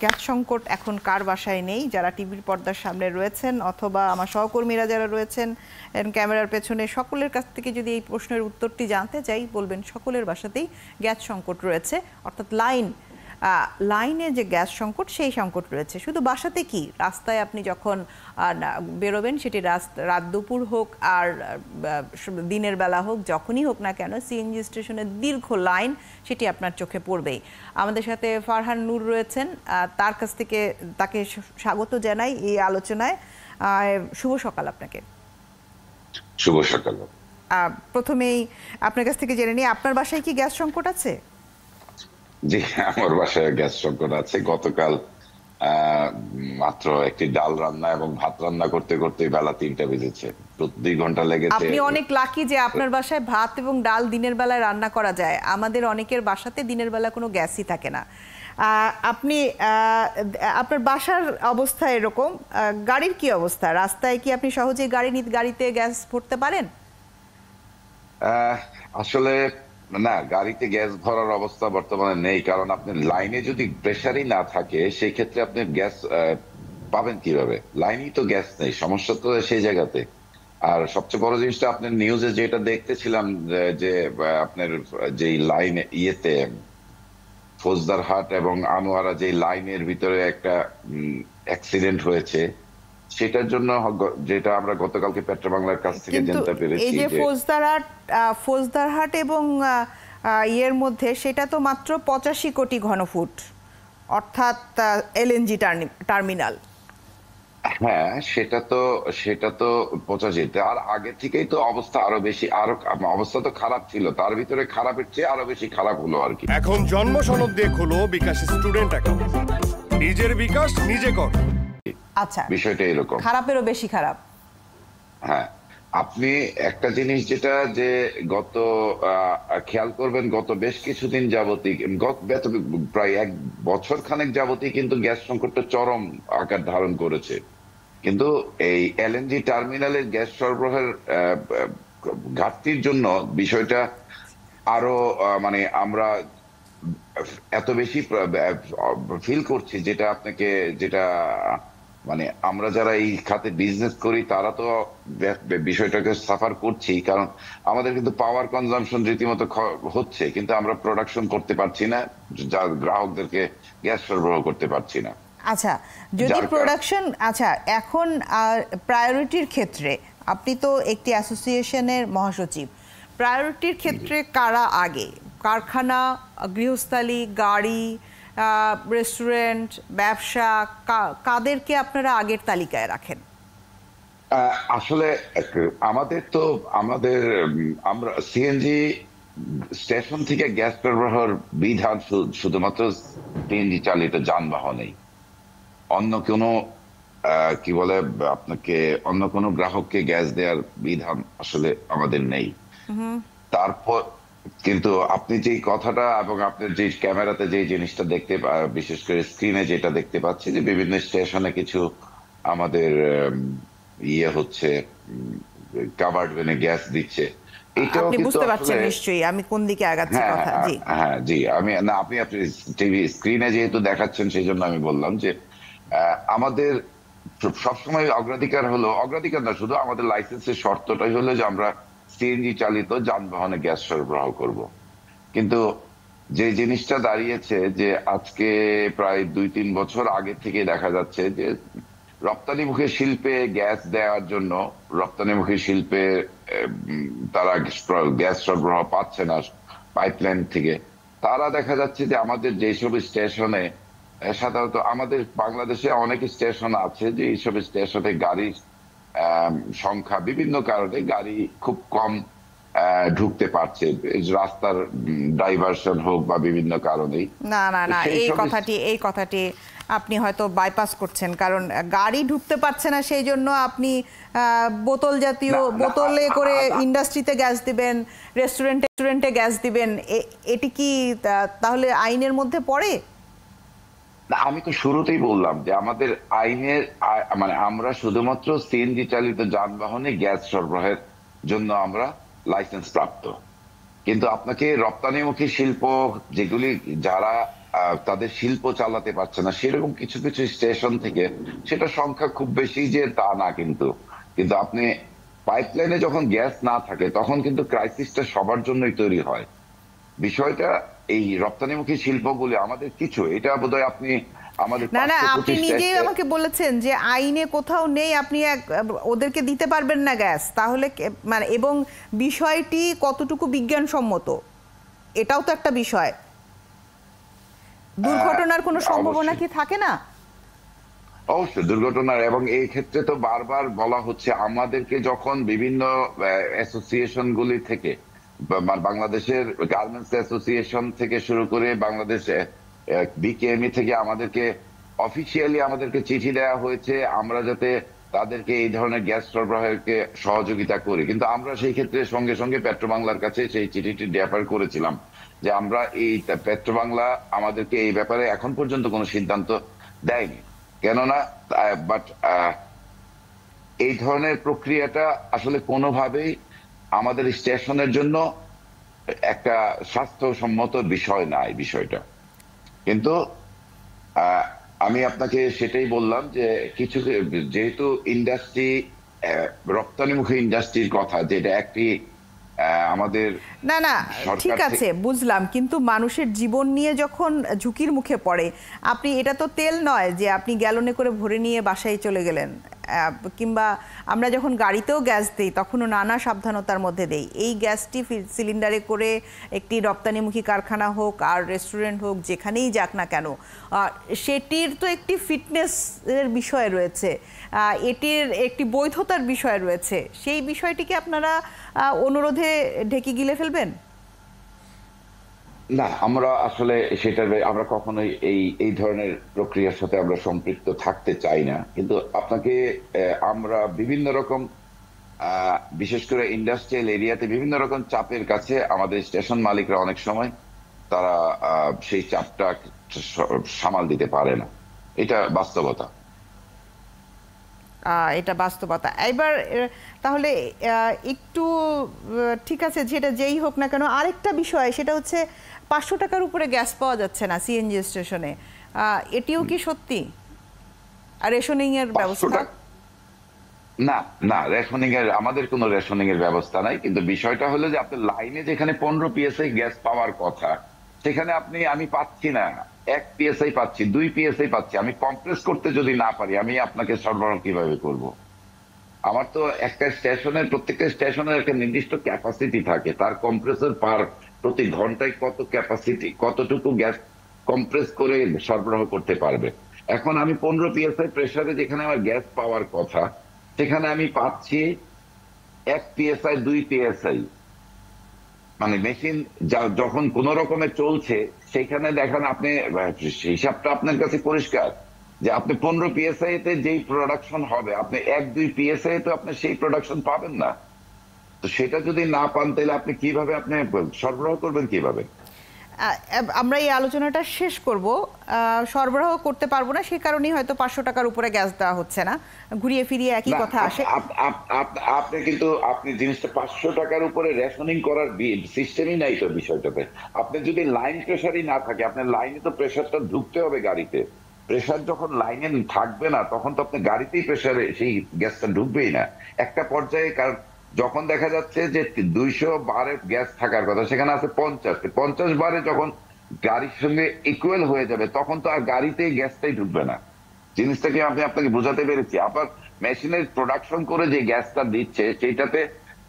Gas সংকট এখন কার বাসায় নেই? যারা টিভির পর্দার সামনে রয়েছেন অথবা আমার সহকর্মীরা যারা রয়েছেন ক্যামেরার পেছনে, সকলের কাছ থেকে যদি এই প্রশ্নের উত্তরটি জানতে চাই, বলবেন সকলের বাসাতেই গ্যাস সংকট রয়েছে, অর্থাৎ লাইনে যে গ্যাস সংকট, সেই সংকট রয়েছে। শুধু বাসাতে কি, রাস্তায় আপনি যখন বেরোবেন, সেটি রাত দুপুর হোক আর দিনের বেলা হোক, যখনই হোক না কেন, সিএনজি স্টেশনের দীর্ঘ লাইন সেটি আপনার চোখে পড়বেই। আমাদের সাথে ফারহান নূর রয়েছেন, তার কাছ থেকে তাকে স্বাগত জানাই এই আলোচনায়। শুভ সকাল আপনাকে। শুভ সকাল। প্রথমেই আপনার কাছ থেকে জেনে নিই, আপনার বাসায় কি গ্যাস সংকট আছে? জি, আমার বাসায় গ্যাস সংকট আছে। গতকাল মাত্র একটি ডাল রান্না এবং ভাত রান্না করতে করতে বেলা 3টা বেজেছে। 2 ঘন্টা লেগেছে। আপনি অনেক লাকি যে আপনার বাসায় ভাত এবং ডাল দিনের বেলায় রান্না করা যায়। আমাদের অনেকের বাসাতে দিনের বেলা কোনো গ্যাসই থাকে না। আপনি আপনার বাসার অবস্থা এরকম, গাড়ির কি অবস্থা? রাস্তায় কি আপনি সহজেই গাড়িতে গ্যাস ভরতে পারেন? আসলে না, গাড়িতে গ্যাস ভরার অবস্থা বর্তমানে নেই, কারণ আপনার লাইনে যদি প্রেসারই না থাকে সেই ক্ষেত্রে আপনি গ্যাস পাবেন কিভাবে? লাইনেই তো গ্যাস নেই, সমস্যা তো সেই জায়গাতে। আর সবচেয়ে বড় জিনিসটা আপনার নিউজে যেটা দেখতেছিলাম, যে আপনার যেই লাইন ইয়েতে ফৌজদারহাট এবং আনোয়ারা যে লাইনের ভিতরে একটা অ্যাক্সিডেন্ট হয়েছে, সেটার জন্য যেটা আমরা গতকালকে পেট্রোবাংলার কাছ থেকে জানতে পেরেছি, এই যে ফৌজদারহাট এবং ইয়ের মধ্যে, সেটা তো মাত্র 85 কোটি ঘনফুট, অর্থাৎ এলএনজি টার্মিনাল। হ্যাঁ, সেটা তো 85। আর আগে থেকেই তো অবস্থা আরো অবস্থা তো খারাপ ছিল, তার ভিতরে খারাপের চেয়ে আরো বেশি খারাপ হলো আর কি। এখন জন্ম সনদ দিয়ে খোলো বিকাশ স্টুডেন্ট অ্যাকাউন্ট, নিজের বিকাশ নিজে কর। আচ্ছা, বিষয়টা এরকম, খারাপেরও বেশি খারাপ। হ্যাঁ, আপনি একটা জিনিস যেটা যে খেয়াল করবেন, গত বেশ কিছুদিন যাবতই, প্রায় 1 বছর খানেক যাবতই কিন্তু গ্যাস সংকটটা চরম আকার ধারণ করেছে। কিন্তু এই এলএনজি টার্মিনালের গ্যাস সরবরাহের ঘাটতির জন্য বিষয়টা আরো মানে আমরা এত বেশি ফিল করছি, যেটা মানে আমরা যারা এই খাতে বিজনেস করি তারা তো বিষয়টাকে সাফার করছি, কারণ আমাদের কিন্তু পাওয়ার কনজাম্পশন রীতিমতো হচ্ছে, কিন্তু আমরা প্রোডাকশন করতে পারছি না, যা গ্রাহকদেরকে গ্যাস সরবরাহ করতে পারছি না। আচ্ছা, যদি প্রোডাকশন, আচ্ছা, এখন প্রায়োরিটির ক্ষেত্রে আপনি তো একটি অ্যাসোসিয়েশনের মহাসচিব, প্রায়োরিটির ক্ষেত্রে কারা আগে? কারখানা, গৃহস্থালী, গাড়ি, রেস্টুরেন্ট, ব্যবসা, কাদেরকে আপনারা আগের তালিকায় রাখেন? আসলে আমরা সিএনজি স্টেশন থেকে গ্যাস সরবরাহের বিধান শুধুমাত্র সিএনজি চালিত যানবাহনেই, অন্য কোনো কি বলে আপনাকে অন্য কোনো গ্রাহককে গ্যাস দেওয়ার বিধান আসলে আমাদের নেই। তারপর কিন্তু আপনি যেই কথাটা এবং আপনার যে ক্যামেরাতে যে জিনিসটা দেখতে, বিশেষ করে স্ক্রিনে যেটা দেখতে পাচ্ছি, যে বিভিন্ন স্টেশনে কিছু আমাদের ইয়ে হচ্ছে, কাভার্ড ভ্যানে গ্যাস দিচ্ছে, এটাও আপনি কিন্তু বুঝতে পারছেন নিশ্চয়ই আমি কোন দিকে আগাচ্ছি কথা। জি হ্যাঁ, জি, আপনি টিভি স্ক্রিনে যেহেতু দেখাচ্ছেন সেই জন্য আমি বললাম যে আমাদের সবসময় অগ্রাধিকার না, শুধু আমাদের লাইসেন্সের শর্তটাই হলো যে আমরা সিএনজি চালিত যানবাহনে গ্যাস সরবরাহ করব। কিন্তু যে জিনিসটা দাঁড়িয়েছে, যে আজকে প্রায় 2-3 বছর আগে থেকে দেখা যাচ্ছে যে রপ্তানিমুখী শিল্পে গ্যাস দেওয়ার জন্য রপ্তানিমুখী শিল্পে তারা গ্যাস সরবরাহ পাচ্ছে না পাইপলাইন থেকে। তারা দেখা যাচ্ছে যে আমাদের যেসব স্টেশনে, সাধারণত আমাদের বাংলাদেশে অনেক স্টেশন আছে যে এইসব স্টেশনে গাড়ির সংখ্যা বিভিন্ন কারণে গাড়ি খুব কম ঢুকতে পারছে, রাস্তার ডাইভারশন হোক বা বিভিন্ন কারণেই। না, এই কথাটি আপনি হয়তো বাইপাস করছেন, কারণ গাড়ি ঢুকতে পারছে না সেই জন্য আপনি বোতলে করে ইন্ডাস্ট্রিতে গ্যাস দিবেন, রেস্টুরেন্টে গ্যাস দিবেন, এটি কি তাহলে আইনের মধ্যে পড়ে? আমি তো শুরুতেই বললাম যে আমাদের আইনের মানে আমরা শুধুমাত্র সিএনজি চালিত যানবাহনে গ্যাস সরবরাহের জন্য আমরা লাইসেন্স প্রাপ্ত, কিন্তু আপনাকে রপ্তানিমুখী শিল্প যেগুলি যারা তাদের শিল্প চালাতে পারছে না, সেরকম কিছু কিছু স্টেশন থেকে, সেটা সংখ্যা খুব বেশি যে তা না, কিন্তু কিন্তু আপনি পাইপলাইনে যখন গ্যাস না থাকে তখন কিন্তু ক্রাইসিসটা সবার জন্যই তৈরি হয়। বিষয়টা এই রপ্তানিমুখী শিল্পগুলি আমাদের কিছু, এটা বোধহয় আপনি আমাদের না না, আপনি নিজেই আমাকে বলেছেন যে আইনে কোথাও নেই আপনি ওদেরকে দিতে পারবেন না গ্যাস, তাহলে মানে এবং বিষয়টি কতটুকু বিজ্ঞানসম্মত এটাও তো একটা বিষয়। দুর্ঘটনার কোনো সম্ভাবনা কি থাকে না? অবশ্যই দুর্ঘটনার, এবং এই ক্ষেত্রে তো বারবার বলা হচ্ছে আমাদেরকে, যখন বিভিন্ন অ্যাসোসিয়েশন গুলি থেকে, বাংলাদেশের গার্মেন্টস অ্যাসোসিয়েশন থেকে শুরু করে বাংলাদেশ বিকেএমই থেকে আমাদেরকে অফিসিয়ালি আমাদেরকে চিঠি দেওয়া হয়েছে আমরা যাতে তাদেরকে এই ধরনের গ্যাস সরবরাহকে সহযোগিতা করি, কিন্তু আমরা সেই ক্ষেত্রে সঙ্গে সঙ্গে পেট্রোবাংলার কাছে সেই চিঠিটি ডেফার করেছিলাম যে আমরা এই পেট্রোবাংলা আমাদেরকে এই ব্যাপারে এখন পর্যন্ত কোনো সিদ্ধান্ত দেয়নি। কেননা বাট এই ধরনের প্রক্রিয়াটা আসলে কোনোভাবেই আমাদের স্টেশনের জন্য একটা স্বাস্থ্যসম্মত বিষয় না এই বিষয়টা। কিন্তু আমি আপনাকে সেটাই বললাম যে কিছু, যেহেতু ইন্ডাস্ট্রি রপ্তানিমুখী ইন্ডাস্ট্রির কথা, যেটা একটি আমাদের না না ঠিক আছে বুঝলাম, কিন্তু মানুষের জীবন নিয়ে যখন ঝুঁকির মুখে পড়ে, আপনি এটা তো তেল নয় যে আপনি গ্যালনে করে ভরে নিয়ে বাসায় চলে গেলেন, কিংবা আমরা যখন গাড়িতেও গ্যাস দিই তখনও নানা সাবধানতার মধ্যে দেই। এই গ্যাসটি সিলিন্ডারে করে একটি রপ্তানিমুখী কারখানা হোক আর রেস্টুরেন্ট হোক যেখানেই যাক না কেন, সেটির তো একটি ফিটনেসের বিষয় রয়েছে, এটির একটি বৈধতার বিষয় রয়েছে। সেই বিষয়টিকে আপনারা অনুরোধে ঢেকে গিলে ফেলবেন না? আমরা আসলে সেটার আমরা কখনোই এই ধরনের প্রক্রিয়ার সাথে আমরা সম্পৃক্ত থাকতে চাই না। কিন্তু আপনাকে আমরা বিভিন্ন রকম বিশেষ করে ইন্ডাস্ট্রিয়াল এরিয়াতে বিভিন্ন রকম চাপের কাছে আমাদের স্টেশন মালিকরা অনেক সময় তারা সেই চাপটা সামাল দিতে পারে না, এটা বাস্তবতা। এটা বাস্তবতা। এবার তাহলে একটু ঠিক আছে, যেটা যেই হোক না কেন, আরেকটা বিষয় সেটা হচ্ছে 500 টাকার উপরে গ্যাস পাওয়া যাচ্ছে না সিএনজি স্টেশনে, এটিও কি সত্যি? আর রেশনিং এর ব্যবস্থা? না না, রেশনিং এর আমাদের কোনো রেশনিং এর ব্যবস্থা নাই, কিন্তু বিষয়টা হলো যে আপনার লাইনে যেখানে 15 পিএসআই গ্যাস পাওয়ার কথা সেখানে আমি পাচ্ছি না, 1 পিএসআই পাচ্ছি, 2 পিএসআই পাচ্ছি। আমি কম্প্রেস করতে যদি না পারি আমি আপনাকে সরবরাহ কিভাবে করব? আমার তো একটা স্টেশনের, প্রত্যেকটা স্টেশনের একটা নির্দিষ্ট ক্যাপাসিটি থাকে, তার কম্প্রেসর প্রতি ঘন্টায় কত ক্যাপাসিটি, কতটুকু গ্যাস কম্প্রেস করে সরবরাহ করতে পারবে। এখন আমি 15 পিএসআই প্রেসারে যেখানে আমার গ্যাস পাওয়ার কথা সেখানে আমি পাচ্ছি 1 পিএসআই, 2 পিএসআই। মানে মেশিন যখন কোন রকমে চলছে সেখানে দেখেন আপনি হিসাবটা আপনার কাছে পরিষ্কার যে আপনি 15 পিএসআই তে যেই প্রোডাকশন হবে আপনি 1-2 পিএসআই তো আপনি সেই প্রোডাকশন পাবেন না। তো সেটা যদি না পান তাহলে আপনি কিভাবে আপনি সরবরাহ করবেন কিভাবে? আমরা এই আলোচনাটা শেষ করব। সরবরাহ করতে পারবো না সেই কারণেই হয়তো 500 টাকার উপরে গ্যাস দেওয়া হচ্ছে না, ঘুরিয়ে ফিরিয়ে একই কথা আসে। আপনি কিন্তু আপনি জিনিসটা 500 টাকার উপরে রেশনিং করার সিস্টেমই নাই তো বিষয়টাতে। আপনি যদি লাইন প্রেসারই না থাকে, আপনার লাইনে তো প্রেসারটা ঢুকতে হবে গাড়িতে, প্রেসার যখন লাইনে থাকবে না তখন তো আপনি গাড়িতেই প্রেসারে সেই গ্যাসটা ঢুকবেই না। একটা পর্যায়ে কারণ যখন দেখা যাচ্ছে যে 200 বারে গ্যাস থাকার কথা সেখানে আছে 50 বারে, যখন গাড়ির সঙ্গে ইকুয়াল হয়ে যাবে তখন তো আর গাড়িতে গ্যাসটাই ঢুকবে না। জিনিসটাকে আমি আপনাকে বোঝাতে পেরেছি? আবার মেশিনের প্রোডাকশন করে যে গ্যাসটা দিচ্ছে সেইটাতে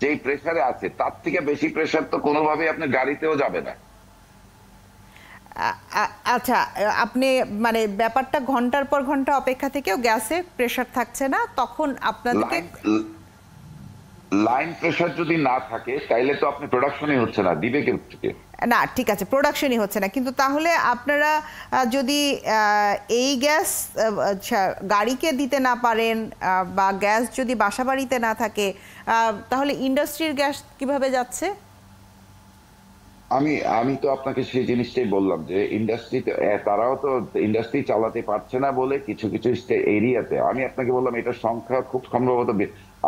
যেই প্রেসারে আছে তার থেকে বেশি প্রেসার তো কোনোভাবেই আপনার গাড়িতেও যাবে না। আচ্ছা, আপনি মানে ব্যাপারটা ঘন্টার পর ঘন্টা অপেক্ষা থেকেও গ্যাসে প্রেসার থাকছে না, তখন আপনাদেরকে লাইন প্রেসার যদি না থাকে তাইলে তো আপনি প্রোডাকশনই হচ্ছে না, দিবে কেউ থেকে? না ঠিক আছে, প্রোডাকশনই হচ্ছে না, কিন্তু তাহলে আপনারা যদি এই গ্যাস গাড়িকে দিতে না পারেন বা গ্যাস যদি বাসা বাড়িতে না থাকে তাহলে ইন্ডাস্ট্রির গ্যাস কিভাবে যাচ্ছে? আমি তো আপনাকে সেই জিনিসটাই বললাম যে ইন্ডাস্ট্রি তারাও তো ইন্ডাস্ট্রি চালাতে পারছে না বলে কিছু কিছু এরিয়াতে, আমি আপনাকে বললাম এটা সংখ্যা খুব সম্ভবত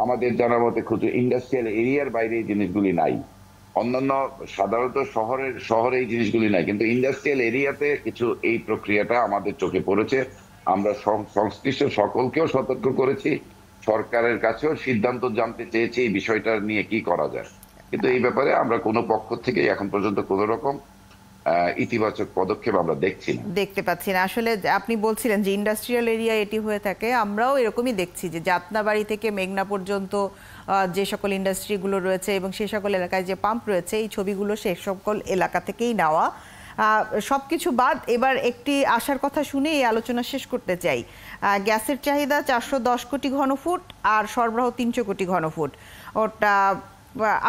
আমাদের জানার মতে খুব ইন্ডাস্ট্রিয়াল এরিয়ার বাইরে এই জিনিসগুলি নাই। অন্যান্য সাধারণত শহরে এই জিনিসগুলি নাই, কিন্তু ইন্ডাস্ট্রিয়াল এরিয়াতে কিছু এই প্রক্রিয়াটা আমাদের চোখে পড়েছে। আমরা সংশ্লিষ্ট সকলকেও সতর্ক করেছি, সরকারের কাছেও সিদ্ধান্ত জানতে চেয়েছি এই বিষয়টা নিয়ে কি করা যায়, কিন্তু এই ব্যাপারে আমরা কোনো পক্ষ থেকে এখন পর্যন্ত কোনো রকম ইতিবাচক পদক্ষেপ আমরা দেখতে পাচ্ছি না। আসলে আপনি বলছিলেন যে ইন্ডাস্ট্রিয়াল এরিয়া এটি হয়ে থাকে, আমরাও এরকমই দেখছি যে যাতনাবাড়ি থেকে মেঘনা পর্যন্ত যে সকল ইন্ডাস্ট্রিগুলো রয়েছে এবং সেই সকল এলাকায় যে পাম্প রয়েছে, এই ছবিগুলো সে সকল এলাকা থেকেই নেওয়া। সবকিছু বাদ এবার একটি আশার কথা শুনে এই আলোচনা শেষ করতে চাই। গ্যাসের চাহিদা 410 কোটি ঘনফুট আর সরবরাহ 300 কোটি ঘনফুট। ওটা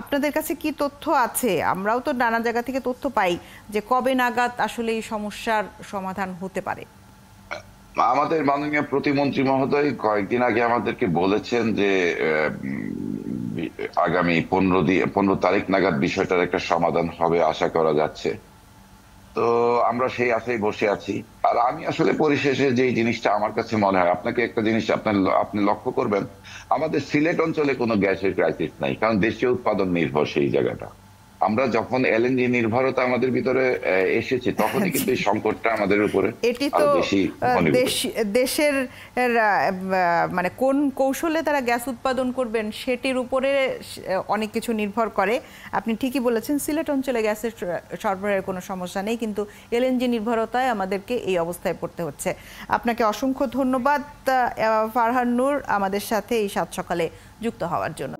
আপনাদের কাছে কি তথ্য আছে? আমরাও তো নানা জায়গা থেকে তথ্য পাই যে কবে নাগাদ আসলে এই সমস্যার সমাধান হতে পারে। আমাদের মাননীয় প্রতিমন্ত্রী মহোদয় কয়েকদিন আগে আমাদেরকে বলেছেন যে আগামী 15 তারিখ নাগাদ বিষয়টার একটা সমাধান হবে আশা করা যাচ্ছে। তো আমরা সেই আশায় বসে আছি। আর আমি আসলে পরিশেষে যে জিনিসটা আমার কাছে মনে হয়, আপনাকে একটা জিনিস আপনি লক্ষ্য করবেন, আমাদের সিলেট অঞ্চলে কোনো গ্যাসের ক্রাইসিস নাই, কারণ দেশীয় উৎপাদন নির্ভর সেই জায়গাটা। আমরা যখন এলএনজি নির্ভরতা আমাদের ভিতরে এসেছে, তখনই কিন্তু এই সংকটটা আমাদের উপরে এটি তো দেশের মানে কোন কৌশলে তারা গ্যাস উৎপাদন করবেন সেটির উপরে অনেক কিছু নির্ভর করে। আপনি ঠিকই বলেছেন, সিলেট অঞ্চলে গ্যাসের সরবরাহের কোনো সমস্যা নেই, কিন্তু এলএনজি নির্ভরতায় আমাদেরকে এই অবস্থায় পড়তে হচ্ছে। আপনাকে অসংখ্য ধন্যবাদ ফারহান নূর আমাদের সাথে এই সাত সকালে যুক্ত হওয়ার জন্য।